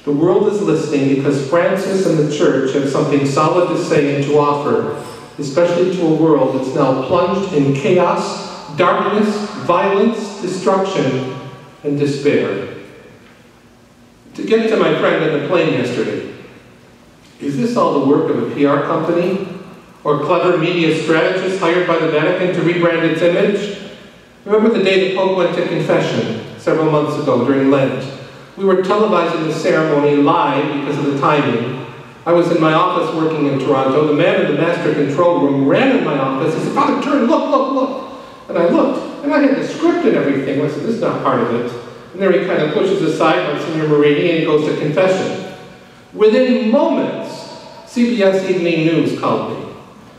The world is listening because Francis and the Church have something solid to say and to offer, especially to a world that's now plunged in chaos, darkness, violence, destruction, and despair. To get to my friend on the plane yesterday, is this all the work of a PR company? Or clever media strategist hired by the Vatican to rebrand its image? Remember the day the Pope went to confession several months ago during Lent? We were televising the ceremony live because of the timing. I was in my office working in Toronto. The man in the master control room ran in my office. He said, "Father, turn, look, look, look." And I looked, and I had the script and everything. I said, "This is not part of it." And there he kind of pushes aside Monsignor Marini and he goes to confession. Within moments, CBS Evening News called me.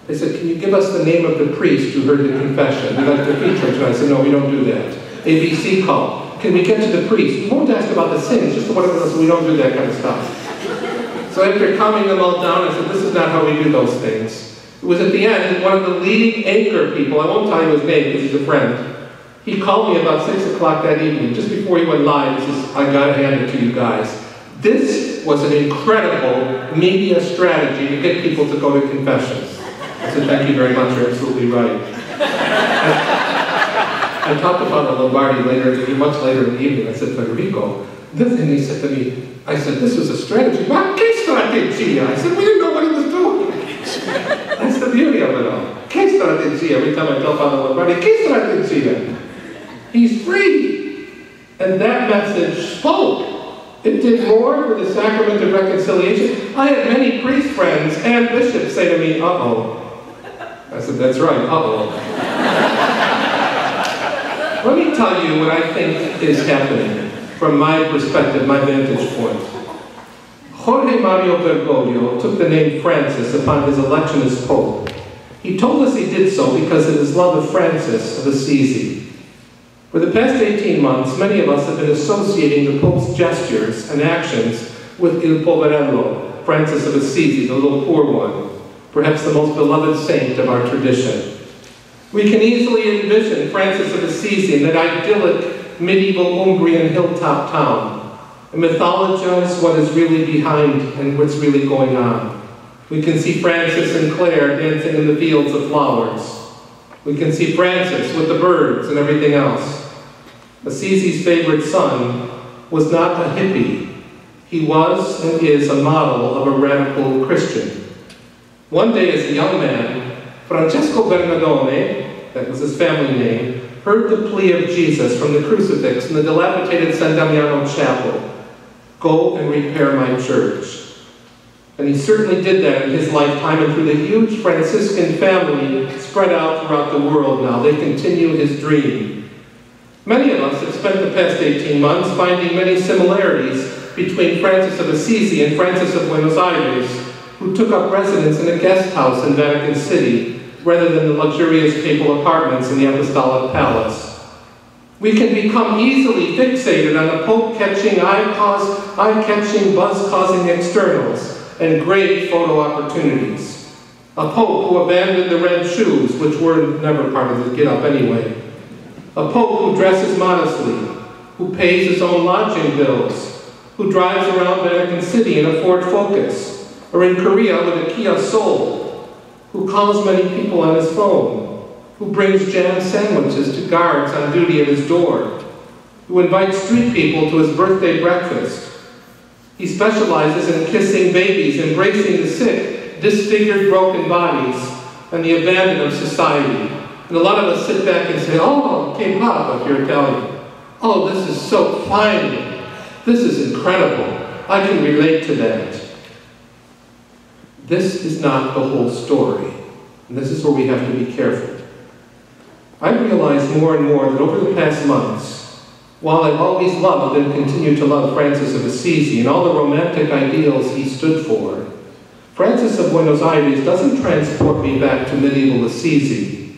They said, "Can you give us the name of the priest who heard the confession? We'd like to feature him." I said, "No, we don't do that." ABC called. "Can we get to the priest? We won't ask about the sins, just whatever else. We don't do that kind of stuff." So after calming them all down, I said, "This is not how we do those things." It was at the end, one of the leading anchor people, I won't tell you his name because he's a friend, he called me about 6 o'clock that evening, just before he went live. He says, "I gotta hand it to you guys. This was an incredible media strategy to get people to go to confessions." I said, "Thank you very much, you're absolutely right." I talked to Father Lombardi much later in the evening. I said, "Federico," and he said to me, I said, "This was a strategy." "Ma che strategia?" I said, "We didn't know what he was doing." That's the beauty of it all. Che strategia? Every time I tell Father Lombardi, che strategia? He's free. And that message spoke. It did more for the sacrament of reconciliation. I had many priest friends and bishops say to me, "Uh-oh." I said, "That's right, uh-oh." Let me tell you what I think is happening from my perspective, my vantage point. Jorge Mario Bergoglio took the name Francis upon his election as Pope. He told us he did so because of his love of Francis of Assisi. For the past 18 months, many of us have been associating the Pope's gestures and actions with Il Poverello, Francis of Assisi, the little poor one, perhaps the most beloved saint of our tradition. We can easily envision Francis of Assisi in that idyllic medieval Umbrian hilltop town and mythologize what is really behind and what's really going on. We can see Francis and Claire dancing in the fields of flowers. We can see Francis with the birds and everything else. Assisi's favorite son was not a hippie. He was and is a model of a radical Christian. One day as a young man, Francesco Bernardone, that was his family name, heard the plea of Jesus from the crucifix in the dilapidated San Damiano chapel, "Go and repair my church." And he certainly did that in his lifetime, and through the huge Franciscan family spread out throughout the world now, they continue his dream. Many of us have spent the past 18 months finding many similarities between Francis of Assisi and Francis of Buenos Aires, who took up residence in a guest house in Vatican City, rather than the luxurious papal apartments in the Apostolic Palace. We can become easily fixated on the Pope catching eye-catching, buzz-causing externals and great photo opportunities. A Pope who abandoned the red shoes, which were never part of the get-up anyway. A Pope who dresses modestly, who pays his own lodging bills, who drives around Vatican City in a Ford Focus, or in Korea with a Kia Soul, who calls many people on his phone, who brings jam sandwiches to guards on duty at his door, who invites street people to his birthday breakfast. He specializes in kissing babies, embracing the sick, disfigured, broken bodies, and the abandoned of society. And a lot of us sit back and say, "Oh, che papa," if you're Italian. "Oh, this is so fine. This is incredible. I can relate to that." This is not the whole story, and this is where we have to be careful. I realize more and more that over the past months, while I've always loved and continue to love Francis of Assisi and all the romantic ideals he stood for, Francis of Buenos Aires doesn't transport me back to medieval Assisi.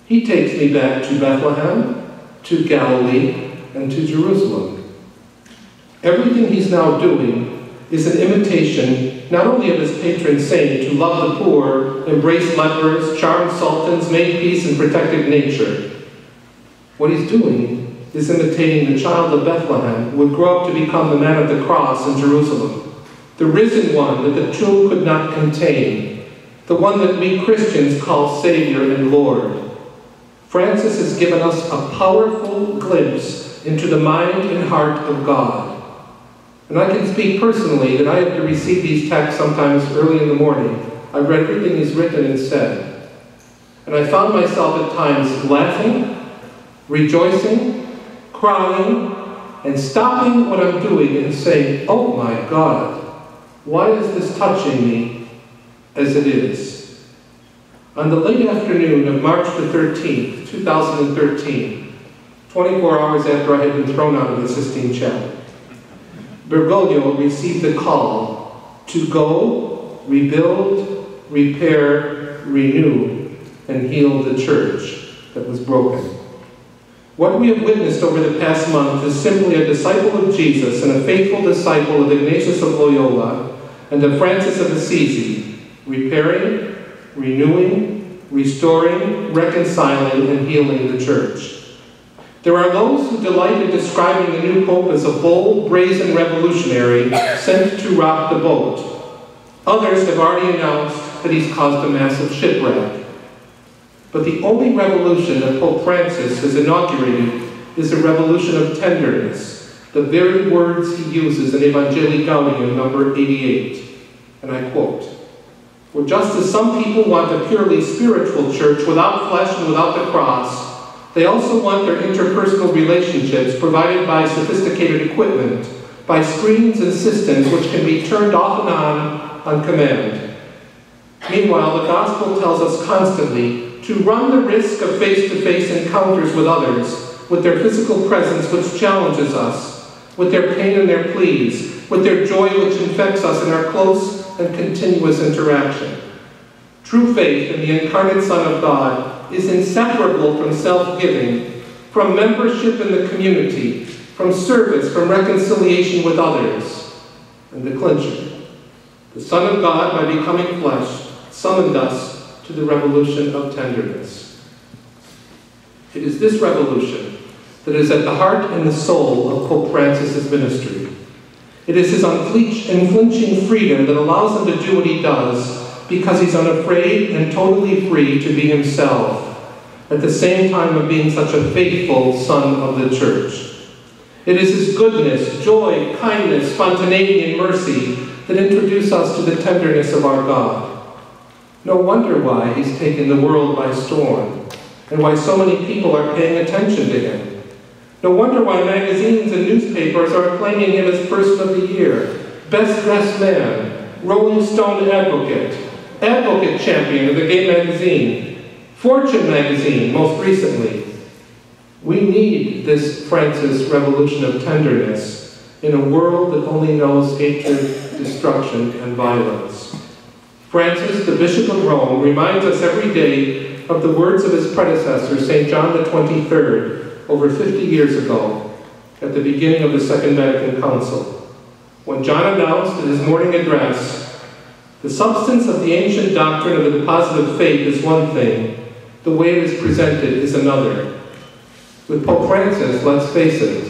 He takes me back to Bethlehem, to Galilee, and to Jerusalem. Everything he's now doing is an imitation not only of his patron saint, who loved the poor, embraced lepers, charmed sultans, made peace, and protected nature. What he's doing is imitating the child of Bethlehem, who would grow up to become the man of the cross in Jerusalem, the risen one that the tomb could not contain, the one that we Christians call Savior and Lord. Francis has given us a powerful glimpse into the mind and heart of God. And I can speak personally that I have to receive these texts sometimes early in the morning. I've read everything he's written and said. And I found myself at times laughing, rejoicing, crying, and stopping what I'm doing and saying, oh my God, why is this touching me as it is? On the late afternoon of March the 13th, 2013, 24 hours after I had been thrown out of the Sistine Chapel, Bergoglio received the call to go, rebuild, repair, renew, and heal the church that was broken. What we have witnessed over the past month is simply a disciple of Jesus and a faithful disciple of Ignatius of Loyola and of Francis of Assisi, repairing, renewing, restoring, reconciling, and healing the church. There are those who delight in describing the new pope as a bold, brazen revolutionary sent to rock the boat. Others have already announced that he's caused a massive shipwreck. But the only revolution that Pope Francis has inaugurated is a revolution of tenderness, the very words he uses in Evangelii Gaudium number 88. And I quote, "For just as some people want a purely spiritual church without flesh and without the cross, they also want their interpersonal relationships provided by sophisticated equipment, by screens and systems which can be turned off and on command. Meanwhile, the gospel tells us constantly to run the risk of face-to-face encounters with others, with their physical presence which challenges us, with their pain and their pleas, with their joy which infects us in our close and continuous interaction. True faith in the incarnate Son of God is inseparable from self-giving, from membership in the community, from service, from reconciliation with others. And the clincher, the Son of God, by becoming flesh, summoned us to the revolution of tenderness. It is this revolution that is at the heart and the soul of Pope Francis's ministry. It is his unflinching freedom that allows him to do what he does, because he's unafraid and totally free to be himself, at the same time of being such a faithful son of the church. It is his goodness, joy, kindness, spontaneity, and mercy that introduce us to the tenderness of our God. No wonder why he's taken the world by storm, and why so many people are paying attention to him. No wonder why magazines and newspapers are acclaiming him as Person of the Year, Best Dressed Man, Rolling Stone Advocate, Advocate Champion of the Gay Magazine, Fortune Magazine most recently. We need this Francis revolution of tenderness in a world that only knows hatred, destruction, and violence. Francis, the Bishop of Rome, reminds us every day of the words of his predecessor, St. John the 23rd, over 50 years ago, at the beginning of the Second Vatican Council, when John announced in his morning address, "The substance of the ancient doctrine of the deposit of faith is one thing, the way it is presented is another." With Pope Francis, let's face it,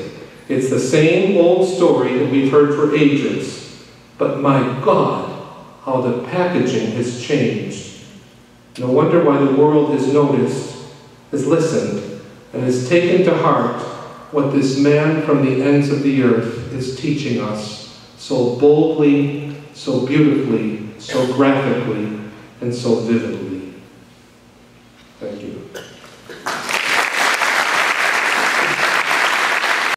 it's the same old story that we've heard for ages. But my God, how the packaging has changed. No wonder why the world has noticed, has listened, and has taken to heart what this man from the ends of the earth is teaching us so boldly, so beautifully, so graphically, and so vividly.